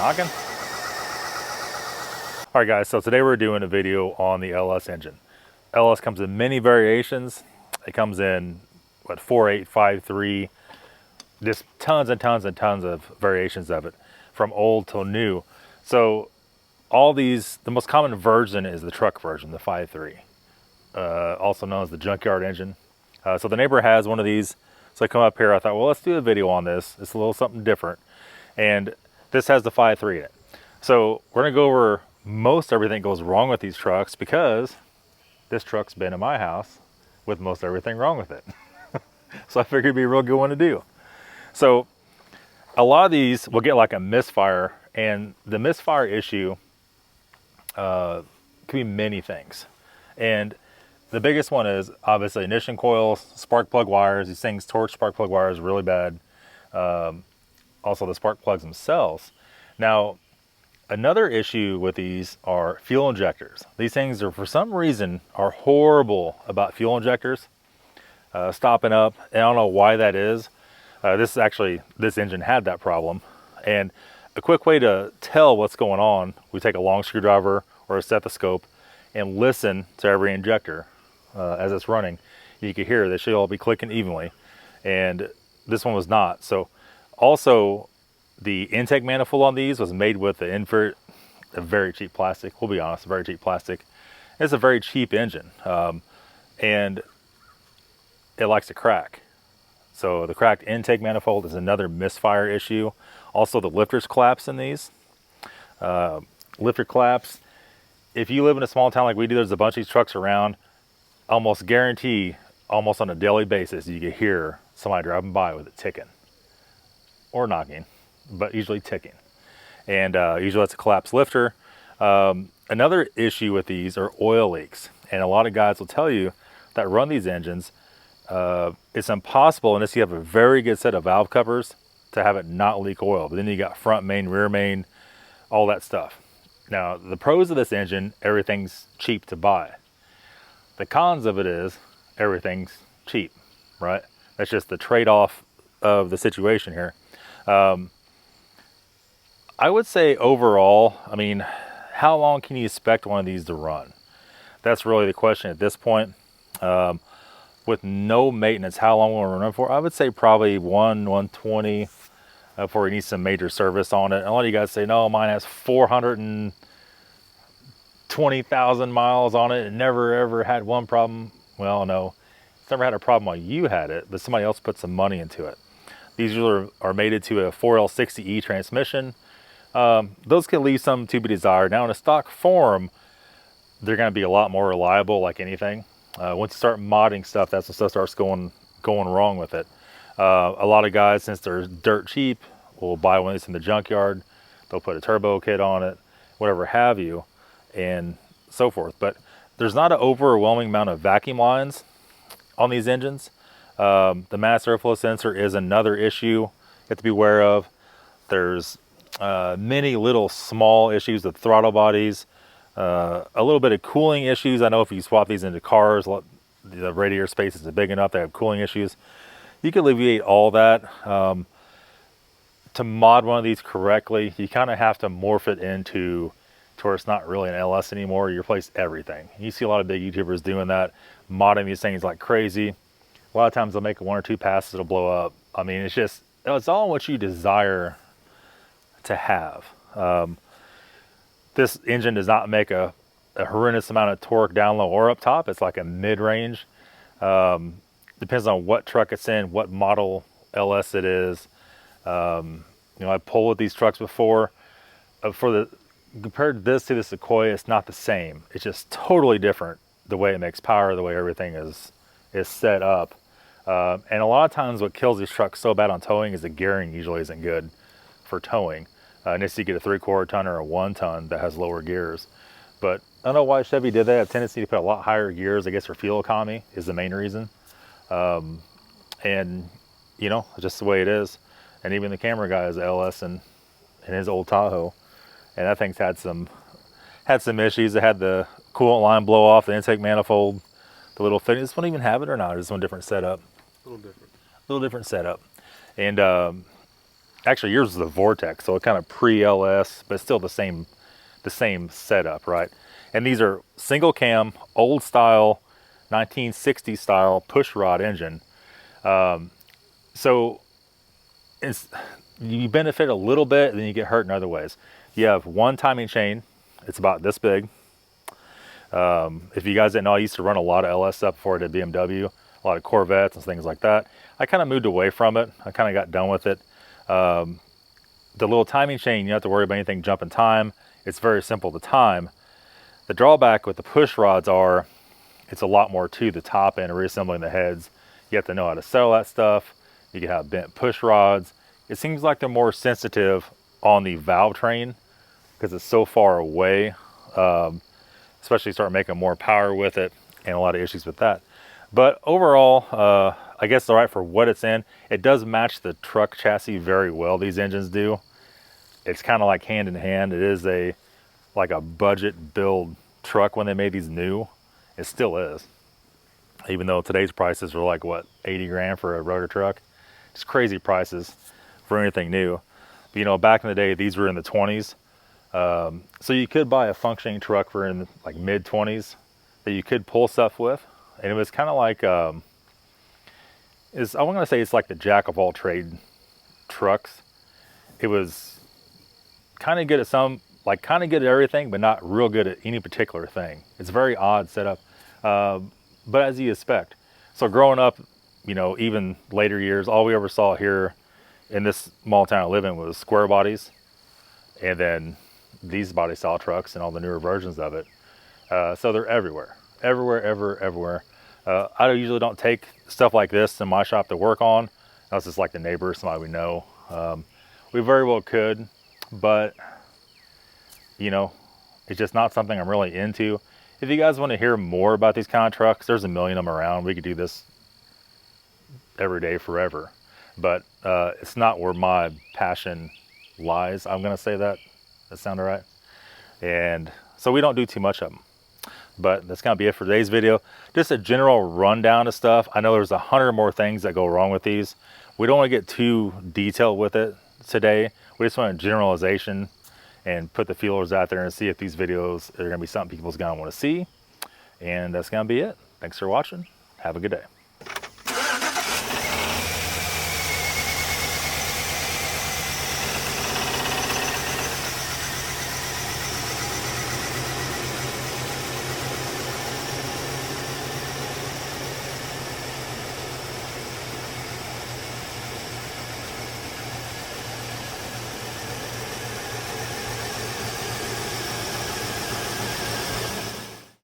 knocking? All right guys, so today we're doing a video on the LS engine. LS comes in many variations. It comes in, what, 4.8, 5.3, just tons and tons and tons of variations of it, from old till new. So all these, the most common version is the truck version, the 5.3, also known as the junkyard engine. So the neighbor has one of these, so I come up here, I thought, well, let's do a video on this. It's a little something different. And this has the 5.3 in it. So we're gonna go over most everything goes wrong with these trucks, because this truck's been in my house with most everything wrong with it. So I figured it'd be a real good one to do. So a lot of these will get like a misfire, and the misfire issue could be many things. And the biggest one is obviously ignition coils, spark plug wires. These things torch spark plug wires really bad. Also the spark plugs themselves. Now, another issue with these are fuel injectors. These things are, for some reason, are horrible about fuel injectors stopping up. And I don't know why that is. This engine had that problem. And a quick way to tell what's going on, we take a long screwdriver or a stethoscope and listen to every injector as it's running. You can hear they should all be clicking evenly, and this one was not. So also the intake manifold on these was made with the invert, a very cheap plastic. We'll be honest, very cheap plastic. It's a very cheap engine, and it likes to crack. So the cracked intake manifold is another misfire issue. Also the lifters collapse in these. Lifter collapse. If you live in a small town like we do, there's a bunch of these trucks around. Almost guarantee, almost on a daily basis, you can hear somebody driving by with it ticking or knocking, but usually ticking. And usually that's a collapsed lifter. Another issue with these are oil leaks. And a lot of guys will tell you that run these engines, it's impossible unless you have a very good set of valve covers to have it not leak oil. But then you got front main, rear main, all that stuff. Now, the pros of this engine, everything's cheap to buy. The cons of it is everything's cheap, right? That's just the trade-off of the situation here. I would say overall, I mean, how long can you expect one of these to run? That's really the question at this point. With no maintenance, how long will it run for? I would say probably 120 before you need some major service on it. And a lot of you guys say, no, mine has 420,000 miles on it and never ever had one problem. Well, no, it's never had a problem while you had it, but somebody else put some money into it. These are mated to a 4L60E transmission. Those can leave some to be desired. Now in a stock form, they're gonna be a lot more reliable like anything. Once you start modding stuff, that's when stuff starts going wrong with it. A lot of guys, since they're dirt cheap, will buy one of these in the junkyard. They'll put a turbo kit on it, whatever have you, and so forth. But there's not an overwhelming amount of vacuum lines on these engines. The mass airflow sensor is another issue you have to be aware of. There's many little small issues with throttle bodies. A little bit of cooling issues. I know if you swap these into cars, the radiator space isn't big enough to have cooling issues. You can alleviate all that. To mod one of these correctly, you kind of have to morph it into to where it's not really an LS anymore. You replace everything. You see a lot of big YouTubers doing that, modding these things like crazy. A lot of times they'll make one or two passes, it'll blow up. I mean, it's all what you desire to have. This engine does not make a horrendous amount of torque down low or up top. It's like a mid-range. Depends on what truck it's in, what model LS it is. You know, I've pulled with these trucks before. Compared this to the Sequoia, it's not the same. It's just totally different. The way it makes power, the way everything is set up. And a lot of times what kills these trucks so bad on towing is the gearing usually isn't good for towing. Unless you get a 3/4 ton or a 1 ton that has lower gears. But I don't know why Chevy did that. A tendency to put a lot higher gears, I guess for fuel economy is the main reason. And you know, just the way it is. And even the camera guy has LS in his old Tahoe, and that thing's had some issues. It had the coolant line blow off, the intake manifold, the little thing. Does this one even have it or not? Or is this one different setup? A little different. A little different setup. And Actually, yours is the Vortex, so it kind of pre-LS, but still the same setup, right? And these are single cam, old style, 1960 style push rod engine. So it's, you benefit a little bit, and then you get hurt in other ways. You have one timing chain. It's about this big. If you guys didn't know, I used to run a lot of LS stuff before I did BMW, a lot of Corvettes and things like that. I kind of moved away from it. I kind of got done with it. The little timing chain, you don't have to worry about anything jumping time. It's very simple to time. The drawback with the push rods are, it's a lot more to the top end, reassembling the heads. You have to know how to sell that stuff. You can have bent push rods. It seems like they're more sensitive on the valve train because it's so far away. Especially start making more power with it, and a lot of issues with that. But overall, I guess it's all right for what it's in. It does match the truck chassis very well, these engines do. It's kind of like hand in hand. It is like a budget build truck when they made these new. It still is. Even though today's prices are like, what, 80 grand for a rotor truck? It's crazy prices for anything new. But, you know, back in the day, these were in the 20s. So you could buy a functioning truck for in like mid 20s that you could pull stuff with. And it was kind of like, I'm going to say it's like the jack of all trade trucks. It was kind of good at some, like kind of good at everything, but not real good at any particular thing. It's a very odd setup, but as you expect. So growing up, you know, even later years, all we ever saw here in this small town I live in was square bodies. And then these body style trucks and all the newer versions of it. So they're everywhere. Everywhere. I usually don't take stuff like this in my shop to work on, unless it's like the neighbor, somebody we know. We very well could, but you know, it's just not something I'm really into. If you guys want to hear more about these kind of trucks, there's a million of them around. We could do this every day forever, but it's not where my passion lies. I'm gonna say that. That sound all right? And so we don't do too much of them. But that's gonna be it for today's video. Just a general rundown of stuff. I know there's 100 more things that go wrong with these. We don't want to get too detailed with it today. We just want a generalization and put the feelers out there and see if these videos are gonna be something people's gonna want to see. And that's gonna be it. Thanks for watching. Have a good day.